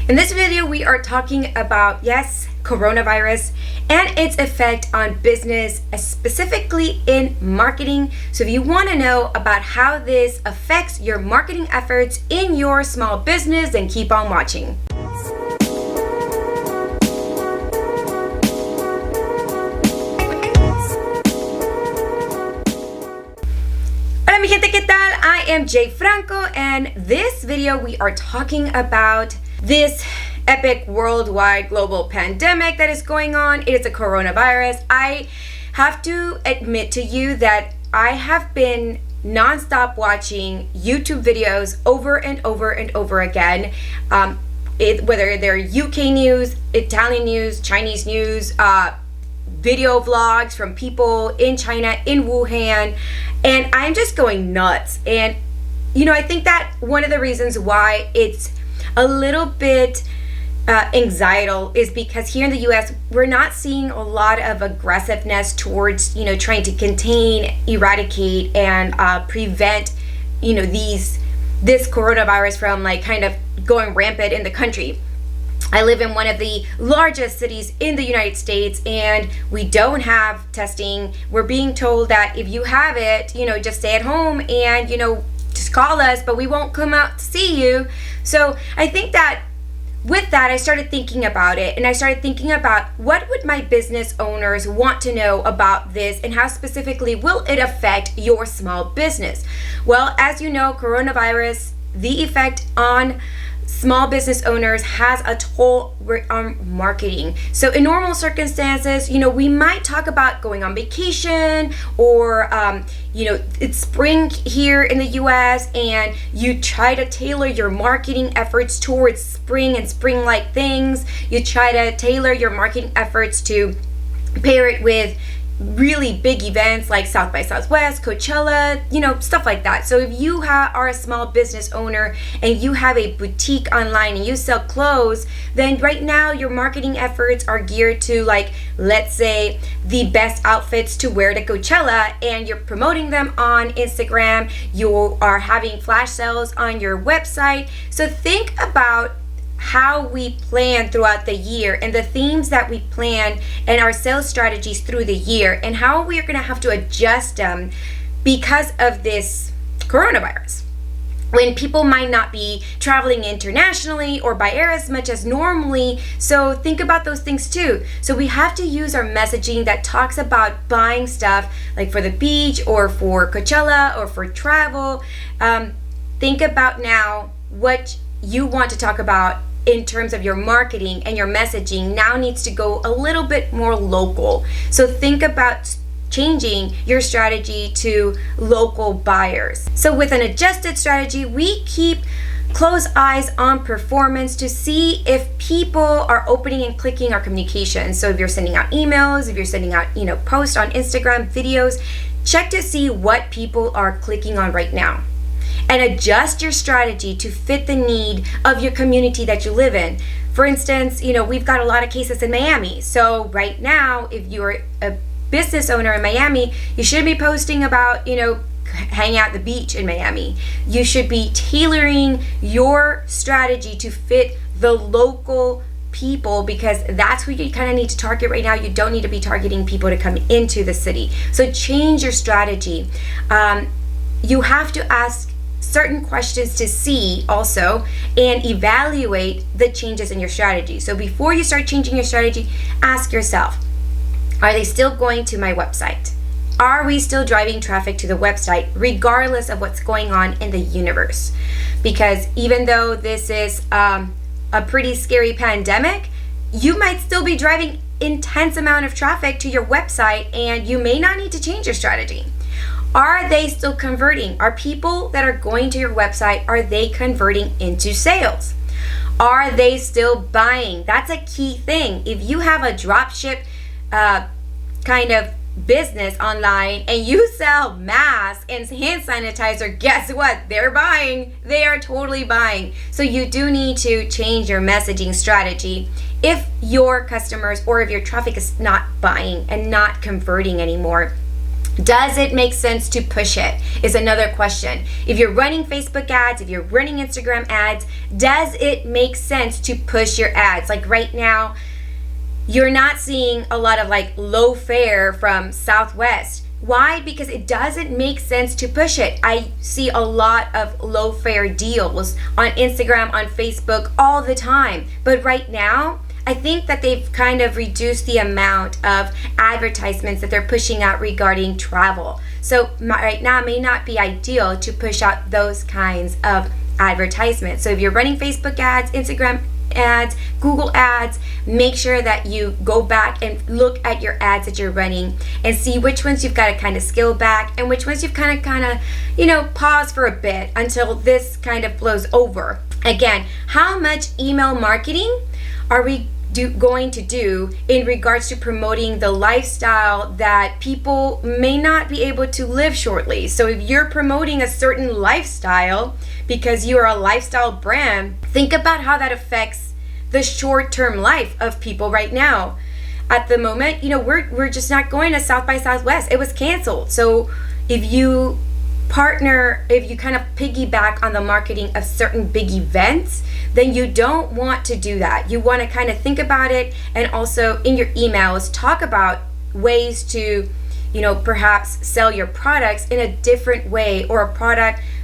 In this video, we are talking about, yes, coronavirus and its effect on business, specifically in marketing. So if you want to know about how this affects your marketing efforts in your small business, then keep on watching. Hola mi gente, ¿qué tal? I am Jay Franco, and this video we are talking about this epic worldwide global pandemic that is going on. It is a coronavirus. I have to admit to you that I have been nonstop watching YouTube videos over and over and over again, whether they're UK news, Italian news, Chinese news, video vlogs from people in China, in Wuhan, and I'm just going nuts. And I think that one of the reasons why it's a little bit anxietal is because here in the US we're not seeing a lot of aggressiveness towards trying to contain, eradicate, and prevent this coronavirus from kind of going rampant in the country. I live in one of the largest cities in the United States, and we don't have testing. We're being told that if you have it, just stay at home and just call us, but we won't come out to see you. So I think that with that, I started thinking about it, and I started thinking about what would my business owners want to know about this, and how specifically will it affect your small business. Well, as you know, coronavirus, the effect on small business owners has a toll on marketing. So in normal circumstances, we might talk about going on vacation, or it's spring here in the US and you try to tailor your marketing efforts towards spring and spring-like things. You try to tailor your marketing efforts to pair it with really big events like South by Southwest, Coachella, stuff like that. So if you are a small business owner and you have a boutique online and you sell clothes, then right now your marketing efforts are geared to, let's say, the best outfits to wear to Coachella, and you're promoting them on Instagram. You are having flash sales on your website. So think about how we plan throughout the year and the themes that we plan and our sales strategies through the year, and how we are going to have to adjust them because of this coronavirus, when people might not be traveling internationally or by air as much as normally. So think about those things too. So we have to use our messaging that talks about buying stuff like for the beach or for Coachella or for travel. Think about now what you want to talk about in terms of your marketing, and your messaging now needs to go a little bit more local. So think about changing your strategy to local buyers. So with an adjusted strategy, we keep close eyes on performance to see if people are opening and clicking our communication. So if you're sending out emails, if you're sending out posts on Instagram, videos, check to see what people are clicking on right now, and adjust your strategy to fit the need of your community that you live in. For instance, we've got a lot of cases in Miami. So right now, if you're a business owner in Miami, you shouldn't be posting about, hanging out at the beach in Miami. You should be tailoring your strategy to fit the local people, because that's who you kind of need to target right now. You don't need to be targeting people to come into the city. So change your strategy. You have to ask certain questions to see also and evaluate the changes in your strategy. So before you start changing your strategy, ask yourself, are they still going to my website? Are we still driving traffic to the website regardless of what's going on in the universe? Because even though this is a pretty scary pandemic, you might still be driving intense amount of traffic to your website, and you may not need to change your strategy. Are they still converting? Are people that are going to your website, are they converting into sales? Are they still buying? That's a key thing. If you have a drop ship kind of business online and you sell masks and hand sanitizer, guess what? They're buying. They are totally buying. So you do need to change your messaging strategy if your customers or if your traffic is not buying and not converting anymore. Does it make sense to push it? Is another question. If you're running Facebook ads, if you're running Instagram ads, does it make sense to push your ads? Like right now, you're not seeing a lot of like low fare from Southwest. Why? Because it doesn't make sense to push it. I see a lot of low fare deals on Instagram, on Facebook all the time. But right now, I think that they've kind of reduced the amount of advertisements that they're pushing out regarding travel. So right now it may not be ideal to push out those kinds of advertisements. So if you're running Facebook ads, Instagram ads, Google ads, make sure that you go back and look at your ads that you're running and see which ones you've got to kind of scale back and which ones you've kind of pause for a bit until this kind of blows over. Again, how much email marketing are we going to do in regards to promoting the lifestyle that people may not be able to live shortly? So if you're promoting a certain lifestyle because you are a lifestyle brand, think about how that affects the short-term life of people right now. At the moment, we're just not going to South by Southwest. It was canceled. So if you kind of piggyback on the marketing of certain big events, then you don't want to do that. You want to kind of think about it, and also in your emails talk about ways to perhaps sell your products in a different way, or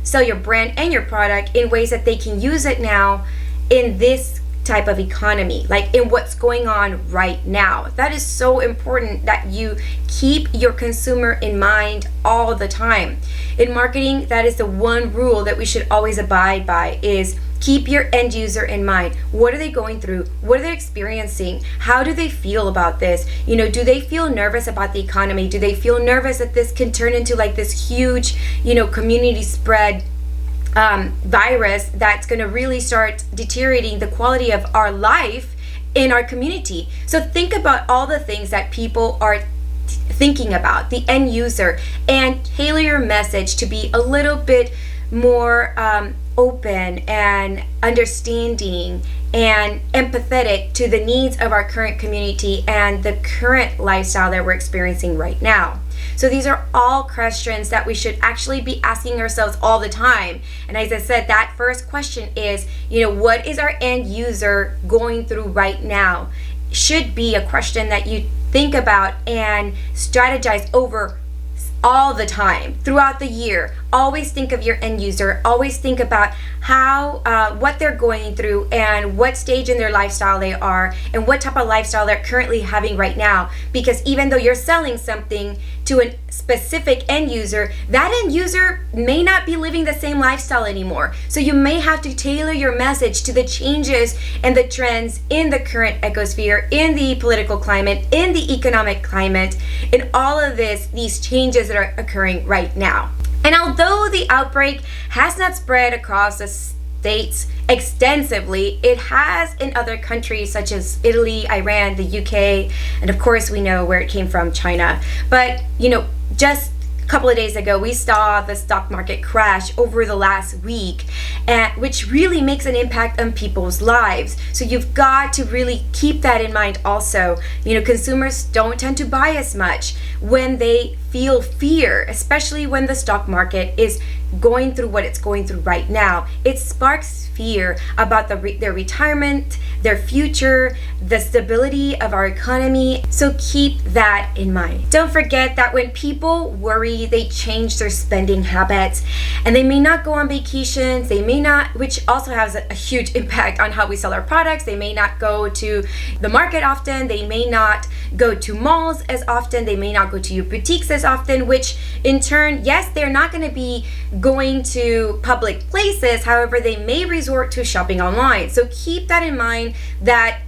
sell your brand and your product in ways that they can use it now in this type of economy, like in what's going on right now. That is so important that you keep your consumer in mind all the time. In marketing, that is the one rule that we should always abide by, is keep your end user in mind. What are they going through? What are they experiencing? How do they feel about this? Do they feel nervous about the economy? Do they feel nervous that this can turn into like this huge, community spread virus that's going to really start deteriorating the quality of our life in our community? So think about all the things that people are thinking about, the end user, and tailor your message to be a little bit more open and understanding and empathetic to the needs of our current community and the current lifestyle that we're experiencing right now. So these are all questions that we should actually be asking ourselves all the time. And as I said, that first question is, what is our end user going through right now? Should be a question that you think about and strategize over all the time throughout the year. Always think of your end user. Always think about what they're going through and what stage in their lifestyle they are and what type of lifestyle they're currently having right now. Because even though you're selling something to a specific end user, that end user may not be living the same lifestyle anymore. So you may have to tailor your message to the changes and the trends in the current ecosphere, in the political climate, in the economic climate, in all of these changes that are occurring right now. And although the outbreak has not spread across the states extensively, it has in other countries such as Italy, Iran, the UK, and of course we know where it came from, China. But just a couple of days ago, we saw the stock market crash over the last week, which really makes an impact on people's lives. So you've got to really keep that in mind also. Consumers don't tend to buy as much when they feel fear, especially when the stock market is going through what it's going through right now. It sparks fear about their retirement, their future, the stability of our economy. So keep that in mind. Don't forget that when people worry, they change their spending habits, and they may not go on vacations. They may not, which also has a huge impact on how we sell our products. They may not go to the market often. They may not go to malls as often. They may not go to your boutiques as often, which in turn, yes, they're not going to be going to public places. However, they may resort to shopping online. So keep that in mind, that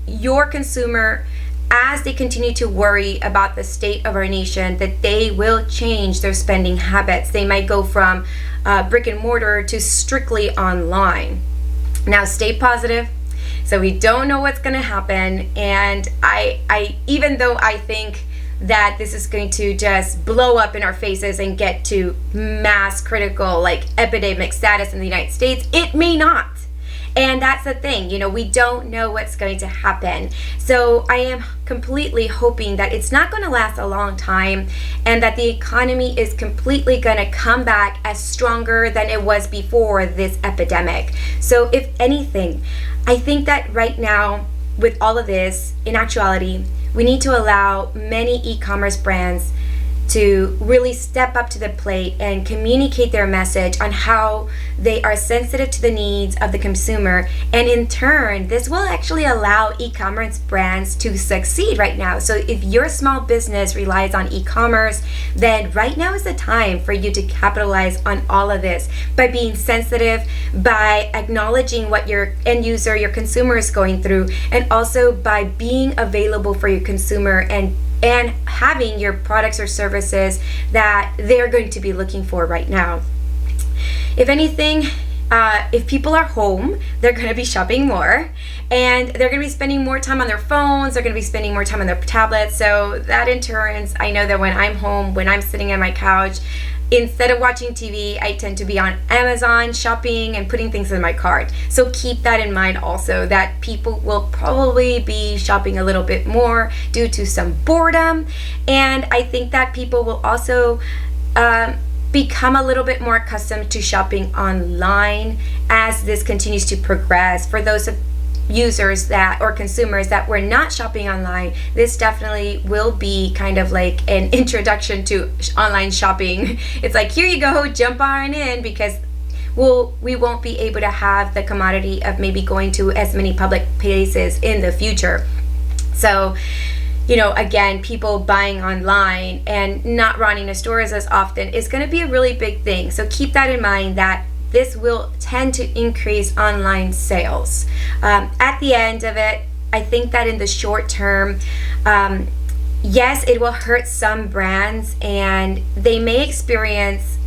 your consumer, as they continue to worry about the state of our nation, that they will change their spending habits. They might go from brick and mortar to strictly online. Now, stay positive. So we don't know what's going to happen, and I even though I think that this is going to just blow up in our faces and get to mass critical, like epidemic status in the United States, it may not. And that's the thing, we don't know what's going to happen. So I am completely hoping that it's not going to last a long time and that the economy is completely going to come back as stronger than it was before this epidemic. So if anything, I think that right now, with all of this, in actuality, we need to allow many e-commerce brands to really step up to the plate and communicate their message on how they are sensitive to the needs of the consumer. And in turn, this will actually allow e-commerce brands to succeed right now. So if your small business relies on e-commerce, then right now is the time for you to capitalize on all of this by being sensitive, by acknowledging what your end user, your consumer is going through, and also by being available for your consumer and having your products or services that they're going to be looking for right now. If anything, if people are home, they're going to be shopping more, and they're going to be spending more time on their phones, they're going to be spending more time on their tablets. So that in turn, I know that when I'm home, when I'm sitting on my couch, instead of watching TV, I tend to be on Amazon shopping and putting things in my cart. So keep that in mind also, that people will probably be shopping a little bit more due to some boredom. And I think that people will also become a little bit more accustomed to shopping online as this continues to progress. For those users that or consumers that were not shopping online, this definitely will be kind of like an introduction to online shopping. It's like, here you go, jump on in, because we won't be able to have the commodity of maybe going to as many public places in the future. So again, people buying online and not running to stores as often is going to be a really big thing. So keep that in mind, that this will tend to increase online sales. At the end of it, I think that in the short term, yes, it will hurt some brands and they may experience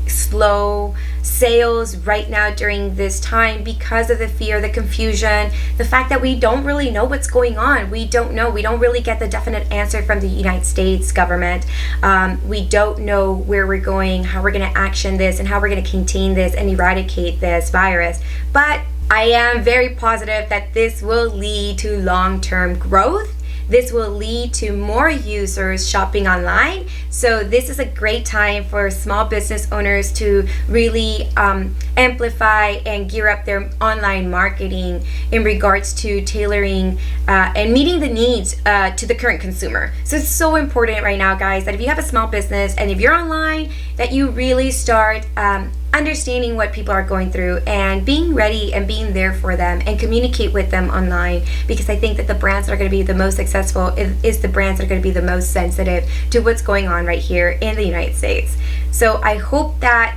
slow sales right now during this time because of the fear, the confusion, the fact that we don't really know what's going on. We don't really get the definite answer from the United States government. We don't know where we're going, how we're going to action this, and how we're going to contain this and eradicate this virus. But I am very positive that this will lead to long-term growth. This will lead to more users shopping online. So this is a great time for small business owners to really amplify and gear up their online marketing in regards to tailoring and meeting the needs to the current consumer. So it's so important right now, guys, that if you have a small business and if you're online, that you really start understanding what people are going through and being ready and being there for them and communicate with them online, because I think that the brands that are going to be the most successful is the brands that are going to be the most sensitive to what's going on right here in the United States. So I hope that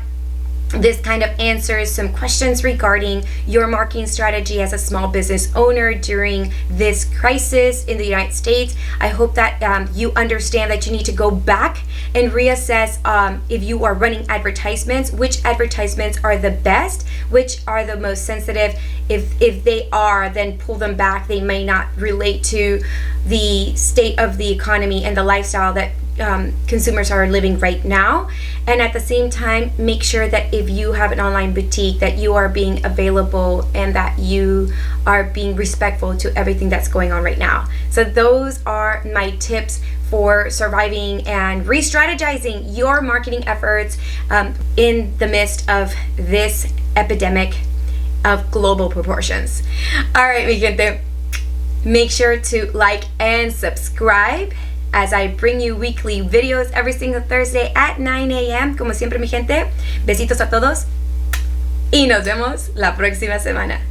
this kind of answers some questions regarding your marketing strategy as a small business owner during this crisis in the United States. I hope that you understand that you need to go back and reassess if you are running advertisements, which advertisements are the best, which are the most sensitive. If they are, then pull them back. They may not relate to the state of the economy and the lifestyle that consumers are living right now. And at the same time, make sure that if you have an online boutique, that you are being available and that you are being respectful to everything that's going on right now. So those are my tips for surviving and re-strategizing your marketing efforts in the midst of this epidemic of global proportions. All right, mi gente, make sure to like and subscribe as I bring you weekly videos every single Thursday at 9 a.m. Como siempre, mi gente, besitos a todos y nos vemos la próxima semana.